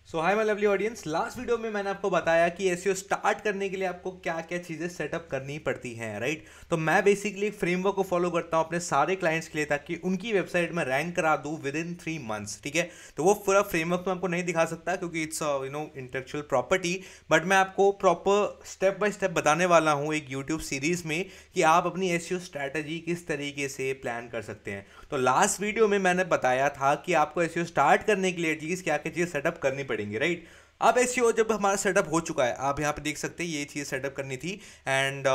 So hi my lovely audience, last video में मैंने आपको बताया कि एसईओ स्टार्ट करने के लिए आपको क्या क्या चीज़ें सेटअप करनी पड़ती हैं, राइट। तो मैं बेसिकली एक फ्रेमवर्क को फॉलो करता हूँ अपने सारे क्लाइंट्स के लिए, ताकि उनकी वेबसाइट में रैंक करा दूँ विद इन 3 मंथ्स, ठीक है। तो वो पूरा फ्रेमवर्क तो आपको नहीं दिखा सकता क्योंकि इट्स इंटेलेक्चुअल प्रॉपर्टी, बट मैं आपको प्रॉपर स्टेप बाय स्टेप बताने वाला हूँ एक यूट्यूब सीरीज में कि आप अपनी एसईओ स्ट्रैटेजी किस तरीके से प्लान कर सकते हैं। तो लास्ट वीडियो में मैंने बताया था कि आपको एसईओ स्टार्ट करने के लिए एटलीस्ट क्या क्या चीज़ सेटअप करनी पड़ेंगी, राइट। अब एसईओ जब हमारा सेटअप हो चुका है, आप यहाँ पे देख सकते हैं ये चीज़ सेटअप करनी थी एंड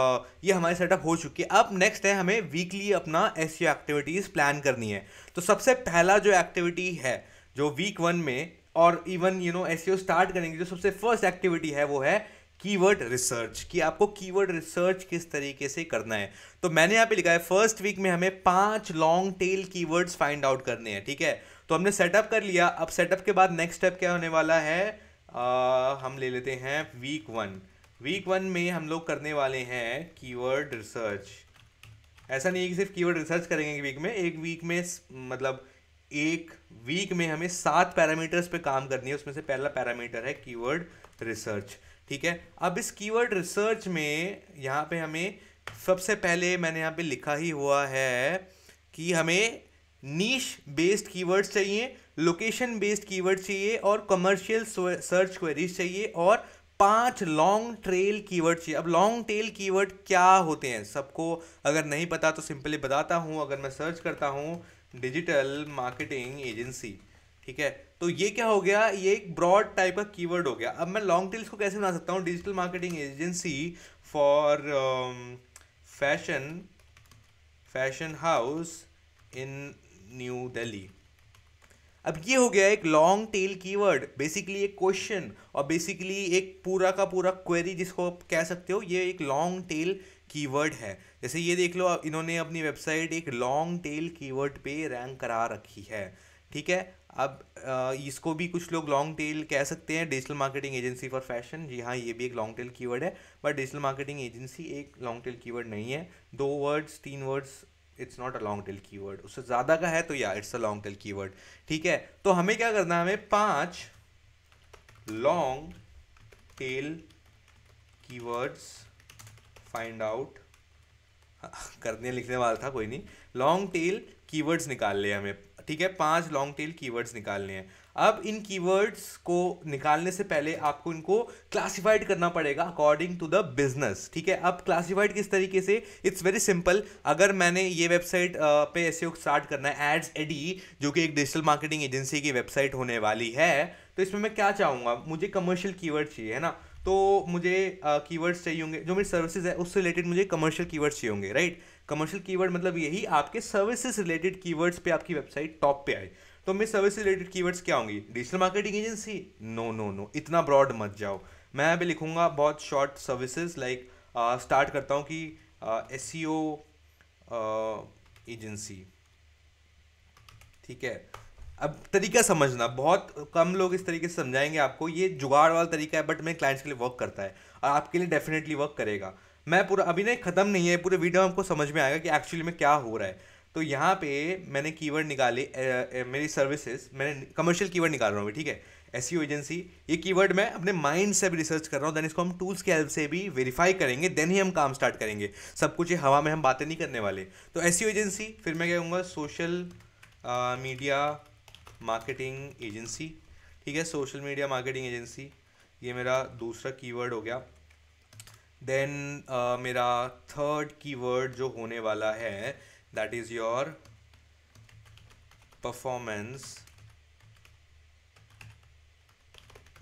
ये हमारी सेटअप हो चुकी है। अब नेक्स्ट है हमें वीकली अपना एसईओ एक्टिविटीज़ प्लान करनी है। तो सबसे पहला जो एक्टिविटी है जो वीक 1 में और इवन एसईओ स्टार्ट करेंगे, जो सबसे फर्स्ट एक्टिविटी है वो है कीवर्ड रिसर्च, कि आपको कीवर्ड रिसर्च किस तरीके से करना है। तो मैंने यहाँ पे लिखा है फर्स्ट वीक में हमें 5 long tail keywords find out करने हैं, ठीक है। तो हमने सेटअप कर लिया। अब सेटअप के बाद नेक्स्ट स्टेप क्या होने वाला है, हम ले लेते हैं वीक 1 में हम लोग करने वाले हैं कीवर्ड रिसर्च। ऐसा नहीं है कि सिर्फ कीवर्ड रिसर्च करेंगे वीक में, एक वीक में मतलब एक वीक में हमें 7 पैरामीटर्स पे काम करनी है। उसमें से पहला पैरामीटर है कीवर्ड रिसर्च, ठीक है। अब इस कीवर्ड रिसर्च में यहाँ पे हमें सबसे पहले मैंने यहाँ पे लिखा ही हुआ है कि हमें नीश बेस्ड कीवर्ड्स चाहिए, लोकेशन बेस्ड कीवर्ड चाहिए और कमर्शियल सर्च क्वेरीज चाहिए और 5 लॉन्ग ट्रेल कीवर्ड चाहिए। अब लॉन्ग टेल कीवर्ड क्या होते हैं सबको अगर नहीं पता तो सिंपली बताता हूँ। अगर मैं सर्च करता हूँ डिजिटल मार्केटिंग एजेंसी, ठीक है, तो ये क्या हो गया, ये एक ब्रॉड टाइप का कीवर्ड हो गया। अब मैं लॉन्ग टेल्स को कैसे बना सकता हूँ, digital marketing agency for fashion fashion house in new Delhi. अब ये हो गया एक लॉन्ग टेल कीवर्ड, बेसिकली एक क्वेश्चन और बेसिकली एक पूरा का पूरा क्वेरी जिसको आप कह सकते हो, ये एक लॉन्ग टेल कीवर्ड है। जैसे ये देख लो, इन्होंने अपनी वेबसाइट एक लॉन्ग टेल कीवर्ड पे रैंक करा रखी है, ठीक है। अब इसको भी कुछ लोग लॉन्ग टेल कह सकते हैं, digital marketing agency for fashion. जी हाँ, ये भी एक लॉन्ग टेल कीवर्ड है, बट डिजिटल मार्केटिंग एजेंसी एक लॉन्ग टेल कीवर्ड नहीं है। 2 words 3 words, it's not a long tail keyword. उससे ज़्यादा का है तो या it's a long tail keyword, ठीक है। तो हमें क्या करना है, हमें 5 long tail keywords find out करने लिखने वाला था, कोई नहीं। लॉन्ग टेल कीवर्ड्स निकाल लिया हमें, ठीक है। 5 लॉन्ग टेल कीवर्ड्स निकालने हैं। अब इन कीवर्ड्स को निकालने से पहले आपको इनको क्लासिफाइड करना पड़ेगा अकॉर्डिंग टू द बिजनेस, ठीक है। अब क्लासिफाइड किस तरीके से, इट्स वेरी सिंपल। अगर मैंने ये वेबसाइट पे एसईओ स्टार्ट करना है, एड्स एडी जो कि एक डिजिटल मार्केटिंग एजेंसी की वेबसाइट होने वाली है, तो इसमें मैं क्या चाहूँगा, मुझे कमर्शियल कीवर्ड चाहिए, है ना। तो मुझे कीवर्ड्स चाहिए होंगे जो मेरी सर्विसेज है उससे रिलेटेड, मुझे कमर्शियल कीवर्ड्स चाहिए होंगे, राइट। कमर्शियल कीवर्ड मतलब यही आपके सर्विसेज रिलेटेड कीवर्ड्स पे आपकी वेबसाइट टॉप पे आए। तो मेरे सर्विस रिलेटेड कीवर्ड्स क्या होंगी, digital marketing agency, no no no, इतना ब्रॉड मत जाओ। मैं अभी लिखूंगा बहुत शॉर्ट सर्विसेज, लाइक स्टार्ट करता हूँ कि एसईओ एजेंसी, ठीक है। अब तरीका समझना, बहुत कम लोग इस तरीके से समझाएंगे आपको, ये जुगाड़ वाला तरीका है, बट मेरे क्लाइंट्स के लिए वर्क करता है और आपके लिए डेफिनेटली वर्क करेगा। मैं पूरा अभी नहीं, ख़त्म नहीं है, पूरे वीडियो में आपको समझ में आएगा कि एक्चुअली में क्या हो रहा है। तो यहाँ पे मैंने कीवर्ड निकाले, मेरी सर्विसेज, मैंने कमर्शियल कीवर्ड निकाल रहा हूँ अभी, ठीक है। एसईओ एजेंसी, ये कीवर्ड मैं अपने माइंड से भी रिसर्च कर रहा हूँ, देन इसको हम टूल्स की हेल्प से भी वेरीफाई करेंगे, देन ही हम काम स्टार्ट करेंगे। सब कुछ ये हवा में हम बातें नहीं करने वाले। तो एसईओ एजेंसी, फिर मैं क्या कहूँगा, सोशल मीडिया मार्केटिंग एजेंसी, ठीक है। सोशल मीडिया मार्केटिंग एजेंसी, ये मेरा दूसरा कीवर्ड हो गया। देन मेरा थर्ड कीवर्ड जो होने वाला है, that is your performance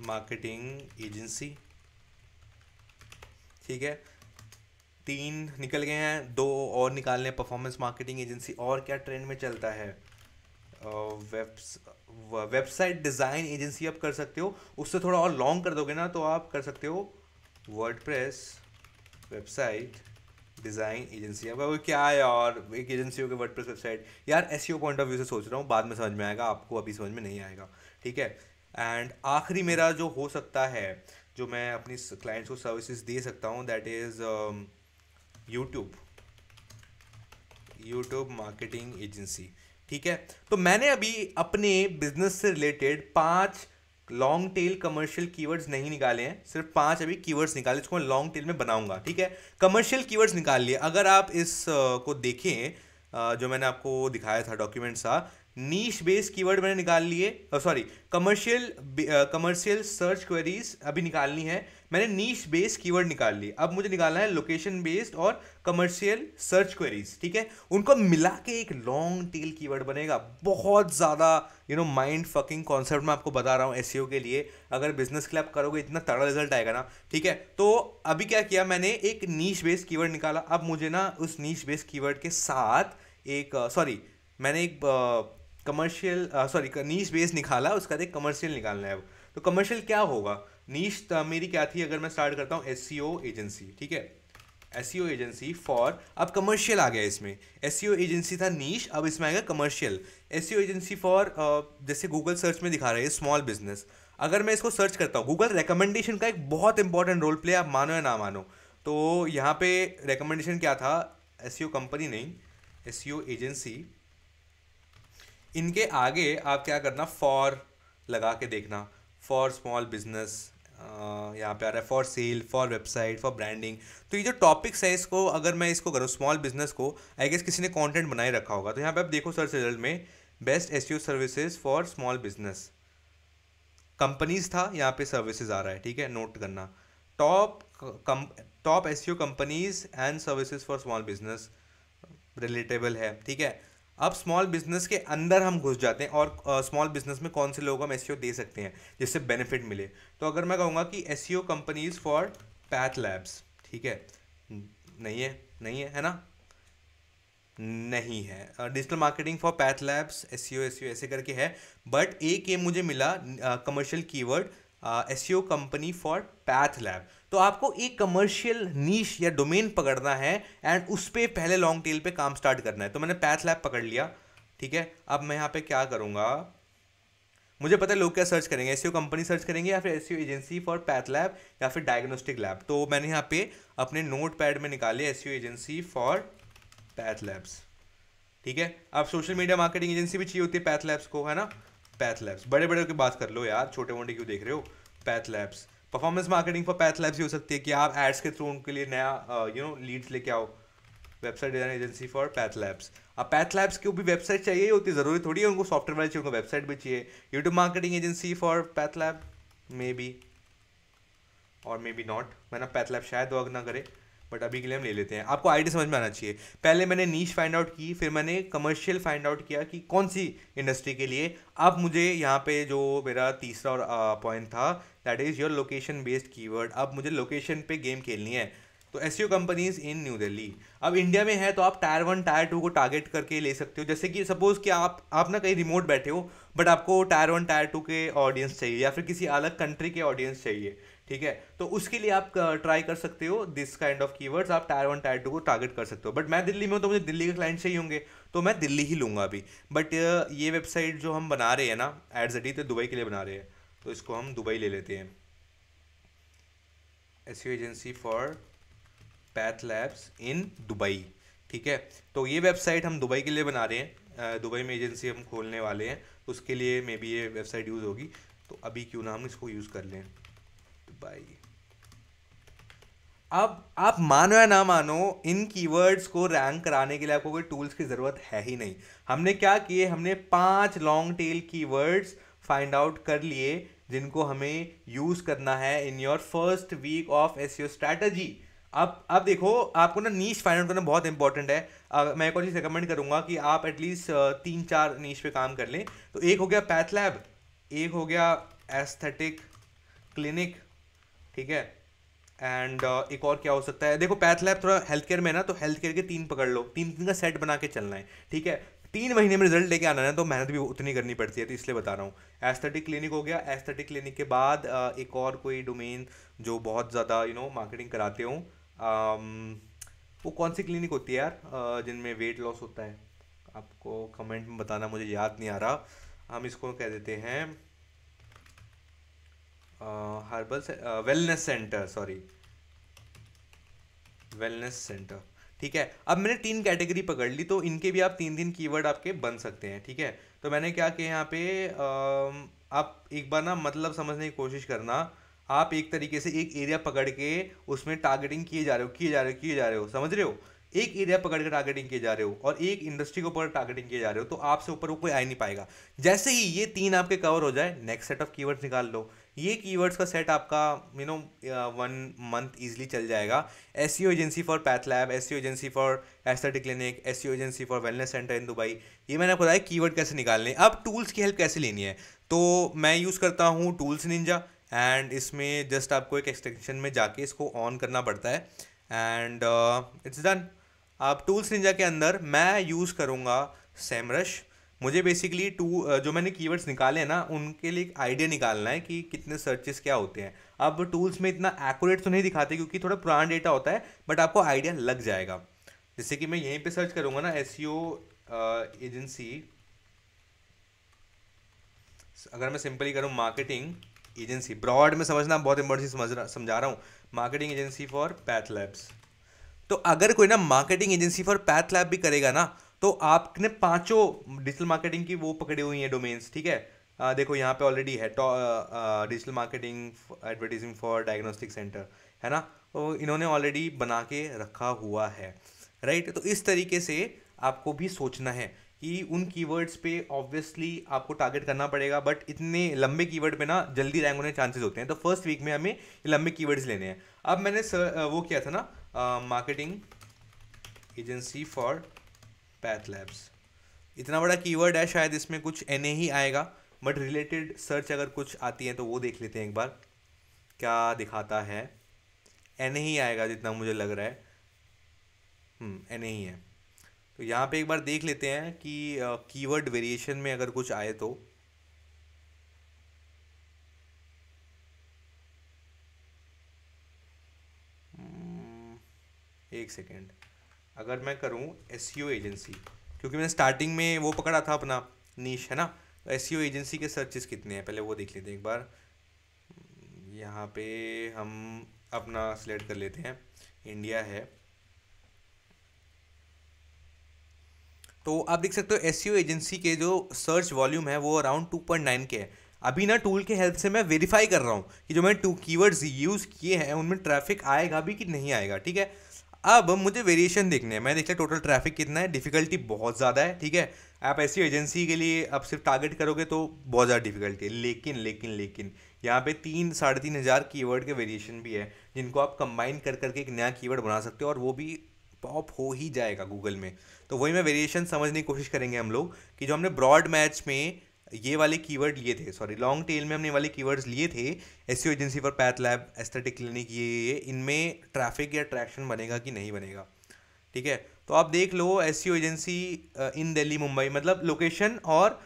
marketing agency, ठीक है। 3 निकल गए हैं, 2 और निकालने हैं, परफॉर्मेंस मार्केटिंग एजेंसी। और क्या ट्रेंड में चलता है, वेबसाइट डिज़ाइन एजेंसी आप कर सकते हो। उससे थोड़ा और लॉन्ग कर दोगे ना तो आप कर सकते हो वर्डप्रेस वेबसाइट डिज़ाइन एजेंसी। अब वो क्या है यार, एक एजेंसी हो गई वर्डप्रेस वेबसाइट, यार एसईओ पॉइंट ऑफ व्यू से सोच रहा हूँ, बाद में समझ में आएगा आपको, अभी समझ में नहीं आएगा, ठीक है। एंड आखिरी मेरा जो हो सकता है, जो मैं अपनी क्लाइंट्स को सर्विसेज दे सकता हूँ, that is YouTube YouTube marketing agency, ठीक है। तो मैंने अभी अपने बिजनेस से related 5 long tell commercial keywords नहीं निकाले हैं, सिर्फ 5 अभी कीवर्ड्स निकाले, इसको मैं लॉन्ग टेल में बनाऊंगा, ठीक है। कमर्शियल कीवर्ड्स निकाल लिए। अगर आप इस को देखें, जो मैंने आपको दिखाया था डॉक्यूमेंट सा, नीश बेस्ड कीवर्ड मैंने निकाल लिए, सॉरी कमर्शियल सर्च क्वेरीज अभी निकालनी है, मैंने नीश बेस्ड कीवर्ड निकाल लिए। अब मुझे निकालना है लोकेशन बेस्ड और कमर्शियल सर्च क्वेरीज, ठीक है। उनको मिला के एक लॉन्ग टेल कीवर्ड बनेगा, बहुत ज़्यादा माइंड फकिंग कॉन्सेप्ट मैं आपको बता रहा हूँ एसईओ के लिए। अगर बिजनेस के लिए आप करोगे इतना तगड़ा रिजल्ट आएगा ना, ठीक है। तो अभी क्या किया मैंने, एक नीश बेस्ड कीवर्ड निकाला। अब मुझे ना उस नीश बेस्ड कीवर्ड के साथ एक मैंने एक कमर्शियल नीश बेस निकाला, उसका एक कमर्शियल निकालना है। अब तो कमर्शियल क्या होगा, नीश मेरी क्या थी, अगर मैं स्टार्ट करता हूँ एसईओ एजेंसी, ठीक है, एसईओ एजेंसी फॉर, अब कमर्शियल आ गया इसमें। एसईओ एजेंसी था नीश, अब इसमें आएगा कमर्शियल। एसईओ एजेंसी फॉर, जैसे गूगल सर्च में दिखा रहे हैं स्मॉल बिजनेस, अगर मैं इसको सर्च करता हूँ, गूगल रिकमेंडेशन का एक बहुत इंपॉर्टेंट रोल प्ले, आप मानो या ना मानो। तो यहाँ पे रिकमेंडेशन क्या था, एसईओ कंपनी नहीं, एसईओ एजेंसी, इनके आगे आप क्या करना, फॉर लगा के देखना, फॉर स्मॉल बिजनेस, यहाँ पे आ रहा है for sale, for website, for branding. तो ये जो टॉपिक्स है, इसको अगर मैं इसको करूँ स्मॉल बिजनेस को, आई गेस किसी ने कंटेंट बनाए रखा होगा। तो यहाँ पे आप देखो सर्च रिजल्ट में best SEO services for small business, companies था, यहाँ पे सर्विसेज आ रहा है, ठीक है, नोट करना। Top SEO companies and services for small business, relatable है, ठीक है। अब स्मॉल बिजनेस के अंदर हम घुस जाते हैं और स्मॉल बिजनेस में कौन से लोग हम एसईओ दे सकते हैं जिससे बेनिफिट मिले। तो अगर मैं कहूँगा कि SEO companies for path labs, ठीक है, नहीं है, नहीं है ना, नहीं है। Digital marketing for path labs, SEO ऐसे करके है, बट एक ये मुझे मिला commercial keyword, SEO company for path lab. तो आपको एक कमर्शियल नीश या डोमेन पकड़ना है एंड उस पर पहले लॉन्ग टेल पे काम स्टार्ट करना है। तो मैंने पैथ लैब पकड़ लिया, ठीक है। अब मैं यहाँ पे क्या करूँगा, मुझे पता है लोग क्या सर्च करेंगे, एसईओ कंपनी सर्च करेंगे या फिर SEO agency for path lab या फिर डायग्नोस्टिक लैब। तो मैंने यहाँ पे अपने नोट पैड में निकाले SEO agency for path labs, ठीक है। अब सोशल मीडिया मार्केटिंग एजेंसी भी चाहिए होती है पैथ लैब्स को, है ना। पैथ लैब्स, बड़े बड़े की बात कर लो यार, छोटे मोटे क्यों देख रहे हो। Path labs, performance marketing for path labs ये हो सकती है कि आप एड्स के थ्रू उनके लिए नया लीड्स लेके आओ। Website design agency for path labs, अब पैथ लैब्स की भी वेबसाइट चाहिए होती, ज़रूरी थोड़ी है उनको सॉफ्टवेयर वाले चाहिए, उनको वेबसाइट भी चाहिए। YouTube marketing agency for path lab, may be और मे बी नॉट, मैंने पैथ लैब शायद वर्क ना करे, बट अभी के लिए हम ले लेते हैं। आपको आइडिया समझ में आना चाहिए। पहले मैंने नीश फाइंड आउट की, फिर मैंने कमर्शियल फाइंड आउट किया कि कौन सी इंडस्ट्री के लिए। अब मुझे यहाँ पे जो मेरा तीसरा और पॉइंट था, that is your location based keyword. अब मुझे लोकेशन पे गेम खेलनी है। तो SEO companies in new Delhi, अब इंडिया में है तो आप टायर 1 टायर 2 को टारगेट करके ले सकते हो। जैसे कि सपोज कि आप ना कहीं रिमोट बैठे हो, बट आपको टायर 1 टायर 2 के ऑडियंस चाहिए या फिर किसी अलग कंट्री के ऑडियंस चाहिए, ठीक है। तो उसके लिए आप ट्राई कर सकते हो दिस काइंड ऑफ कीवर्ड्स, आप टायर 1 टायर 2 को टारगेट कर सकते हो। बट मैं दिल्ली में हूँ तो मुझे दिल्ली के क्लाइंट चाहिए होंगे, तो मैं दिल्ली ही लूँगा अभी। बट ये वेबसाइट जो हम बना रहे हैं ना एडजडी, तो दुबई के लिए बना रहे हैं, तो इसको हम दुबई ले लेते हैं। SEO agency for path labs in Dubai, ठीक है। तो ये वेबसाइट हम दुबई के लिए बना रहे हैं, दुबई में एजेंसी हम खोलने वाले हैं, तो उसके लिए मे बी ये वेबसाइट यूज़ होगी। तो अभी क्यों ना हम इसको यूज़ कर लें, दुबई। अब आप मानो या ना मानो, इन कीवर्ड्स को रैंक कराने के लिए आपको कोई टूल्स की ज़रूरत है ही नहीं। हमने क्या किए, हमने 5 long tail keywords find out कर लिए जिनको हमें यूज़ करना है in your first week of SEO strategy. अब देखो, आपको ना नीश फाइंड आउट करना बहुत इंपॉर्टेंट है। मैं एक और चीज़ रिकमेंड करूंगा कि आप एटलीस्ट 3-4 नीश पे काम कर लें। तो एक हो गया पैथ लैब, एक हो गया एस्थेटिक क्लिनिक, ठीक है, एंड एक और क्या हो सकता है। देखो पैथ लैब थोड़ा हेल्थ केयर में ना, तो हेल्थ केयर के 3 पकड़ लो, 3 का सेट बना के चलना है, ठीक है। 3 महीने में रिजल्ट लेके आना है, तो मेहनत भी उतनी करनी पड़ती है, तो इसलिए बता रहा हूँ। एस्थेटिक क्लिनिक हो गया, एस्थेटिक क्लिनिक के बाद एक और कोई डोमेन जो बहुत ज़्यादा मार्केटिंग कराते हो, वो कौन सी क्लिनिक होती है यार जिनमें वेट लॉस होता है, आपको कमेंट में बताना, मुझे याद नहीं आ रहा। हम इसको कह देते हैं herbal wellness centre, sorry wellness centre, ठीक है। अब मैंने 3 कैटेगरी पकड़ ली, तो इनके भी आप 3-3 कीवर्ड आपके बन सकते हैं, ठीक है। तो मैंने क्या किया यहाँ पे, आप एक बार ना मतलब समझने की कोशिश करना। आप एक तरीके से एक एरिया पकड़ के उसमें टारगेटिंग किए जा रहे हो, किए जा रहे हो, किए जा रहे हो, समझ रहे हो। एक एरिया पकड़ के टारगेटिंग किए जा रहे हो और एक इंडस्ट्री के ऊपर टारगेटिंग किए जा रहे हो, तो आपसे ऊपर वो कोई आ ही नहीं पाएगा। जैसे ही ये तीन आपके कवर हो जाए, नेक्स्ट सेट ऑफ कीवर्ड्स निकाल लो। ये कीवर्ड्स का सेट आपका 1 मंथ इजीली चल जाएगा। SEO agency for path lab, SEO agency for aesthetic clinic, SEO agency for wellness centre in Dubai. ये मैंने आपको बताया कीवर्ड कैसे निकालने हैं। अब टूल्स की हेल्प कैसे लेनी है, तो मैं यूज़ करता हूँ टूल्स निंजा। एंड इसमें जस्ट आपको एक एक्सटेंशन में जाके इसको ऑन करना पड़ता है एंड इट्स डन। अब टूल्स निंजा के अंदर मैं यूज़ करूँगा सेमरश। मुझे बेसिकली जो मैंने कीवर्ड्स निकाले हैं ना, उनके लिए एक आइडिया निकालना है कि कितने सर्चेस क्या होते हैं। अब टूल्स में इतना एक्यूरेट तो नहीं दिखाते क्योंकि थोड़ा पुराना डेटा होता है, बट आपको आइडिया लग जाएगा। जैसे कि मैं यहीं पे सर्च करूँगा ना, एसईओ एजेंसी, अगर मैं सिंपली करूँ मार्केटिंग एजेंसी, ब्रॉड में समझना, बहुत इमर्जेंसी समझा रहा हूँ, marketing agency for path labs. तो अगर कोई ना marketing agency for path lab भी करेगा ना, तो आपने पांचों डिजिटल मार्केटिंग की वो पकड़ी हुई हैं डोमेन्स, ठीक है। देखो यहाँ पे ऑलरेडी है digital marketing advertising for diagnostic centre, है ना। तो इन्होंने ऑलरेडी बना के रखा हुआ है, राइट। तो इस तरीके से आपको भी सोचना है कि उन कीवर्ड्स पे ऑब्वियसली आपको टारगेट करना पड़ेगा, बट इतने लंबे कीवर्ड पे ना जल्दी रैंक होने के चांसेस होते हैं। तो फर्स्ट वीक में हमें ये लंबे कीवर्ड्स लेने हैं। अब मैंने वो किया था ना marketing agency for path labs, इतना बड़ा कीवर्ड है, शायद इसमें कुछ एनए ही आएगा, बट रिलेटेड सर्च अगर कुछ आती है तो वो देख लेते हैं एक बार क्या दिखाता है। एनए ही आएगा जितना मुझे लग रहा है, एनए ही है। तो यहाँ पे एक बार देख लेते हैं कि कीवर्ड वेरिएशन में अगर कुछ आए तो। एक सेकेंड, अगर मैं करूँ एसईओ एजेंसी, क्योंकि मैंने स्टार्टिंग में वो पकड़ा था अपना नीश, है ना। तो एसईओ एजेंसी के सर्चेस कितने हैं पहले वो देख लेते हैं एक बार। यहाँ पे हम अपना सिलेक्ट कर लेते हैं, इंडिया है। तो आप देख सकते हो एसईओ एजेंसी के जो सर्च वॉल्यूम है वो अराउंड 2.9 के है। अभी ना टूल के हेल्प से मैं वेरीफाई कर रहा हूँ कि जो मैंने कीवर्ड्स यूज़ किए हैं उनमें ट्रैफिक आएगा भी कि नहीं आएगा, ठीक है। अब मुझे वेरिएशन देखने हैं, मैं देख लिया टोटल ट्रैफिक कितना है, डिफिकल्टी बहुत ज़्यादा है, ठीक है। आप ऐसी एजेंसी के लिए आप सिर्फ टारगेट करोगे तो बहुत ज़्यादा डिफिकल्टी है, लेकिन लेकिन लेकिन यहाँ पे 3-3.5 हज़ार कीवर्ड के वेरिएशन भी है, जिनको आप कंबाइन कर करके एक नया कीवर्ड बना सकते हो और वो भी पॉप हो ही जाएगा गूगल में। तो वही मैं वेरिएशन समझने की कोशिश करेंगे हम लोग कि जो हमने ब्रॉड मैच में ये वाले कीवर्ड लिए थे, सॉरी लॉन्ग टेल में हमने वाले कीवर्ड्स लिए थे, SEO agency for path lab, aesthetic clinic, ये इनमें ट्रैफिक या ट्रैक्शन बनेगा कि नहीं बनेगा, ठीक है। तो आप देख लो एसईओ एजेंसी इन दिल्ली मुंबई, मतलब लोकेशन और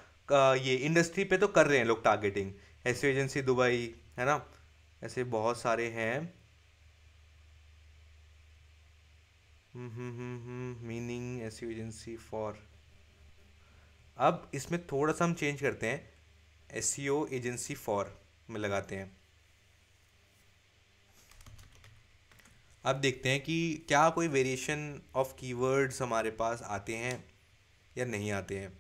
ये इंडस्ट्री पे तो कर रहे हैं लोग टारगेटिंग। एसईओ एजेंसी दुबई, है ना, ऐसे बहुत सारे हैं। मीनिंग एसईओ एजेंसी फॉर, अब इसमें थोड़ा सा हम चेंज करते हैं, एसईओ एजेंसी फॉर में लगाते हैं। अब देखते हैं कि क्या कोई वेरिएशन ऑफ कीवर्ड्स हमारे पास आते हैं या नहीं आते हैं।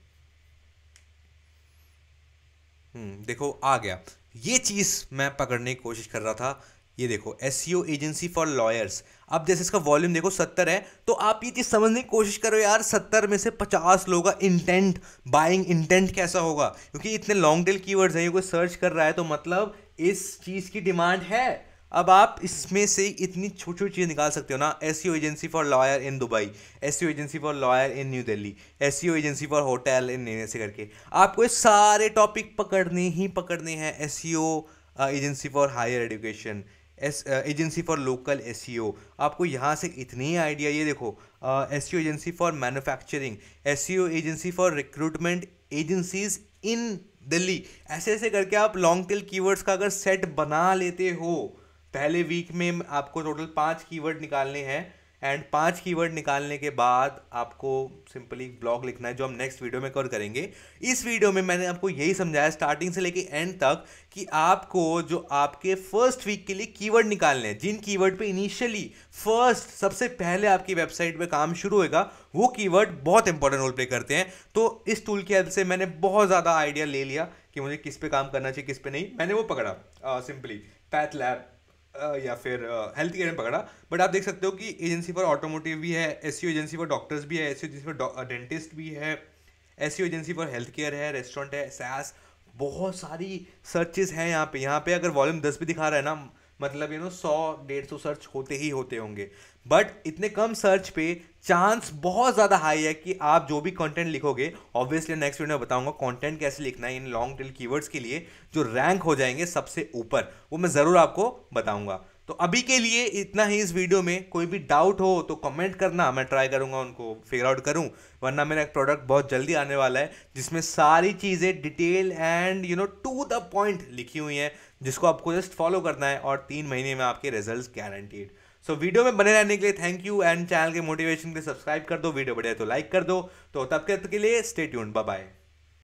देखो आ गया, ये चीज़ मैं पकड़ने की कोशिश कर रहा था। ये देखो एसईओ एजेंसी फॉर लॉयर्स। अब जैसे इसका वॉल्यूम देखो 70 है, तो आप ये चीज़ समझने की कोशिश करो यार, 70 में से 50 लोगों का इंटेंट, बाइंग इंटेंट कैसा होगा, क्योंकि इतने लॉन्ग टेल कीवर्ड्स हैं, ये कोई सर्च कर रहा है तो मतलब इस चीज़ की डिमांड है। अब आप इसमें से इतनी छोटी छोटी चीज़ निकाल सकते हो ना, SEO agency for lawyer in Dubai, SEO agency for lawyer in new Delhi, SEO agency for hotel in, ऐसे करके आपको ये सारे टॉपिक पकड़ने ही पकड़ने हैं। SEO agency for higher education, agency for local SEO, आपको यहाँ से इतनी आइडिया। ये देखो SEO agency for manufacturing, SEO agency for recruitment agencies in Delhi, ऐसे ऐसे करके आप लॉन्ग टेल कीवर्ड्स का अगर सेट बना लेते हो, पहले वीक में आपको टोटल 5 कीवर्ड निकालने हैं। एंड 5 कीवर्ड निकालने के बाद आपको सिंपली ब्लॉग लिखना है, जो हम नेक्स्ट वीडियो में कवर करेंगे। इस वीडियो में मैंने आपको यही समझाया स्टार्टिंग से लेके एंड तक कि आपको जो आपके फर्स्ट वीक के लिए कीवर्ड निकालने हैं, जिन कीवर्ड पे इनिशियली फर्स्ट सबसे पहले आपकी वेबसाइट पे काम शुरू होगा, वो कीवर्ड बहुत इंपॉर्टेंट रोल प्ले करते हैं। तो इस टूल की हेल्प से मैंने बहुत ज़्यादा आइडिया ले लिया कि मुझे किस पे काम करना चाहिए किस पे नहीं, मैंने वो पकड़ा सिंपली पैथ लैब या फिर हेल्थ केयर में पकड़ा। बट आप देख सकते हो कि एजेंसी फॉर ऑटोमोटिव भी है, एसईओ एजेंसी फॉर डॉक्टर्स भी है, एसईओ एजेंसी फॉर डेंटिस्ट भी है, SEO agency for health care है, रेस्टोरेंट है, सैस, बहुत सारी सर्चेस हैं यहाँ पे। यहाँ पे अगर वॉल्यूम 10 भी दिखा रहा है ना, मतलब 100-150 सर्च होते ही होते होंगे। बट इतने कम सर्च पे चांस बहुत ज़्यादा हाई है कि आप जो भी कंटेंट लिखोगे, ऑब्वियसली नेक्स्ट वीडियो में बताऊंगा कंटेंट कैसे लिखना है इन लॉन्ग टेल कीवर्ड्स के लिए जो रैंक हो जाएंगे सबसे ऊपर, वो मैं ज़रूर आपको बताऊंगा। तो अभी के लिए इतना ही इस वीडियो में। कोई भी डाउट हो तो कमेंट करना, मैं ट्राई करूंगा उनको फिगर आउट करूं, वरना मेरा एक प्रोडक्ट बहुत जल्दी आने वाला है जिसमें सारी चीज़ें detail and to the point लिखी हुई हैं, जिसको आपको जस्ट फॉलो करना है और 3 महीने में आपके रिजल्ट्स गारंटीड। सो वीडियो में बने रहने के लिए थैंक यू, एंड चैनल के मोटिवेशन के लिए सब्सक्राइब कर दो, वीडियो बढ़िया तो लाइक कर दो। तो तब तक के लिए स्टे ट्यून्ड, बाय बाय।